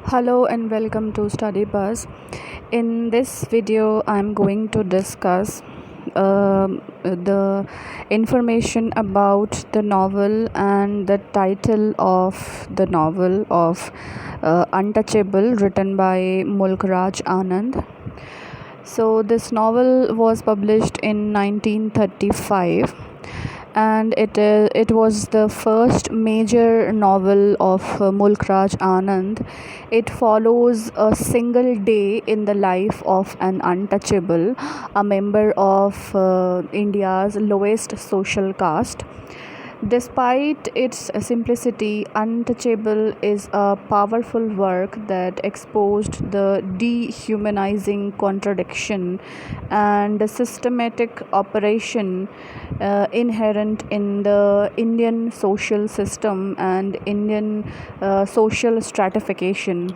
Hello and welcome to Study Buzz. In this video, I'm going to discuss the information about the novel and the title of the novel of Untouchable, written by Mulk Raj Anand. So, this novel was published in 1935, and it was the first major novel of Mulk Raj Anand. It follows a single day in the life of an untouchable, a member of India's lowest social caste. Despite its simplicity, Untouchable is a powerful work that exposed the dehumanizing contradiction and the systematic operation inherent in the Indian social system and Indian social stratification.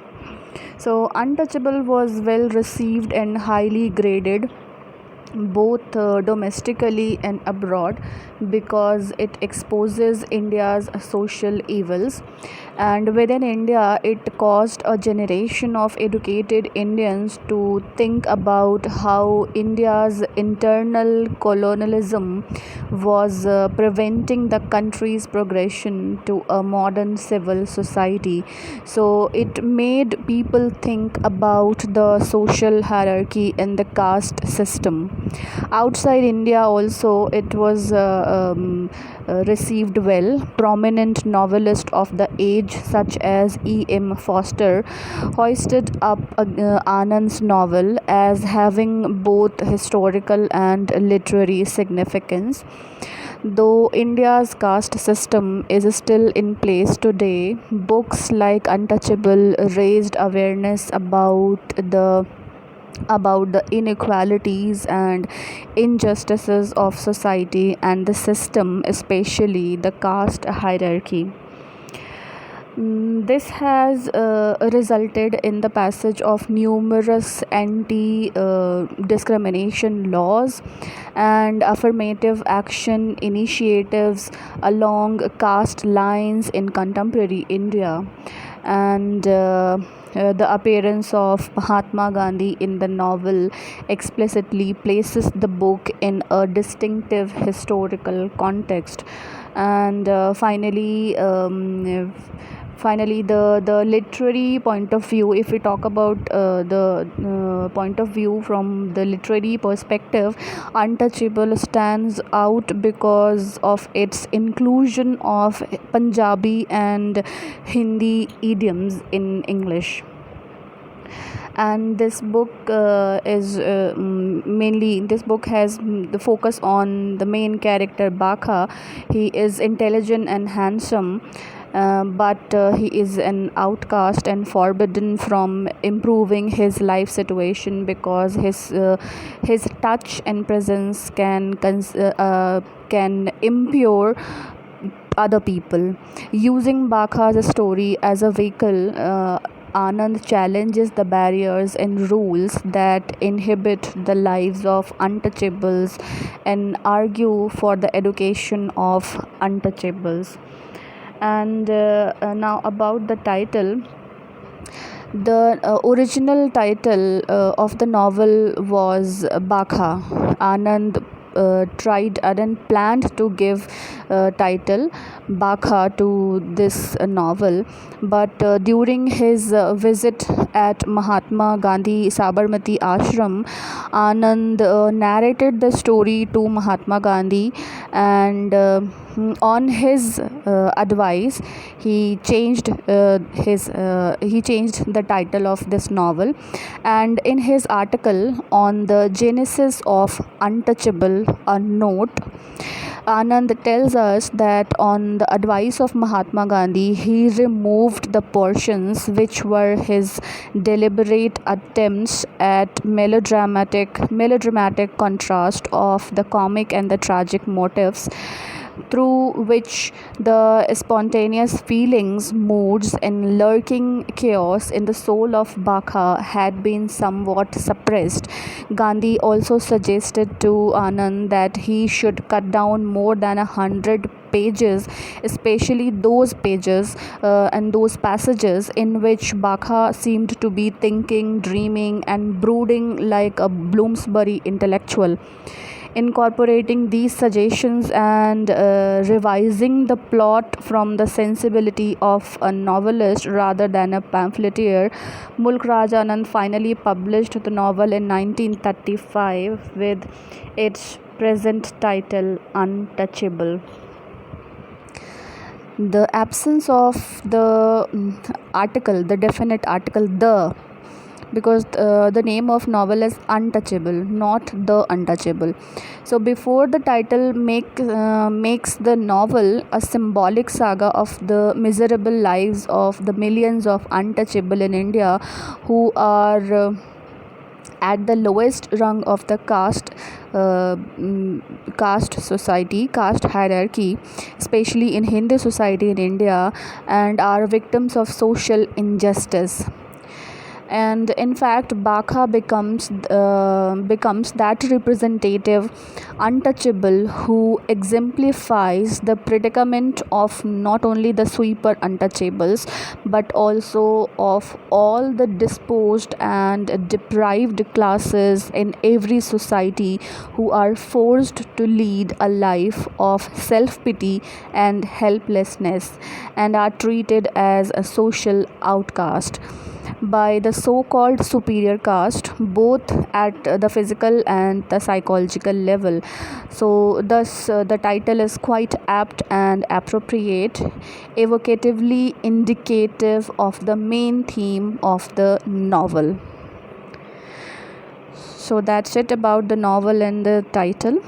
So, Untouchable was well received and highly graded both domestically and abroad because it exposes India's social evils. And within India, it caused a generation of educated Indians to think about how India's internal colonialism was preventing the country's progression to a modern civil society. So it made people think about the social hierarchy in the caste system. Outside India, also, it was received well. Prominent novelists of the age, such as E.M. Foster, hoisted up Anand's novel as having both historical and literary significance. Though India's caste system is still in place today, books like Untouchable raised awareness about the inequalities and injustices of society and the system, especially the caste hierarchy. This has resulted in the passage of numerous anti discrimination laws and affirmative action initiatives along caste lines in contemporary India. And the appearance of Mahatma Gandhi in the novel explicitly places the book in a distinctive historical context. And finally, the literary point of view, if we talk about the point of view from the literary perspective, Untouchable stands out because of its inclusion of Punjabi and Hindi idioms in English. And this book is mainly this book has the focus on the main character Bakha. He is intelligent and handsome, but he is an outcast and forbidden from improving his life situation because his touch and presence can impure other people. Using Bakha's story as a vehicle, Anand challenges the barriers and rules that inhibit the lives of untouchables and argue for the education of untouchables. And now about the title. The original title of the novel was Bakha. Anand planned to give title Bakha to this novel, but during his visit at Mahatma Gandhi Sabarmati Ashram, Anand narrated the story to Mahatma Gandhi, and on his advice, he changed the title of this novel. And in his article on the genesis of Untouchable, a note, Anand tells us that on the advice of Mahatma Gandhi, he removed the portions which were his deliberate attempts at melodramatic contrast of the comic and the tragic motifs, through which the spontaneous feelings, moods, and lurking chaos in the soul of Baka had been somewhat suppressed. Gandhi also suggested to Anand that he should cut down more than 100 pages, especially those pages and those passages in which Baka seemed to be thinking, dreaming, and brooding like a Bloomsbury intellectual. Incorporating these suggestions and revising the plot from the sensibility of a novelist rather than a pamphleteer, Mulk Raj Anand finally published the novel in 1935 with its present title, Untouchable. The absence of the the definite article, the, because the name of novel is Untouchable, not The Untouchable. So before the title makes the novel a symbolic saga of the miserable lives of the millions of untouchable in India who are at the lowest rung of the caste hierarchy, especially in Hindu society in India, and are victims of social injustice. And in fact, Baka becomes that representative untouchable who exemplifies the predicament of not only the sweeper untouchables but also of all the disposed and deprived classes in every society who are forced to lead a life of self-pity and helplessness and are treated as a social outcast by the so-called superior caste, both at the physical and the psychological level. So thus the title is quite apt and appropriate, evocatively indicative of the main theme of the novel. So that's it about the novel and the title.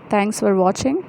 Thanks for watching.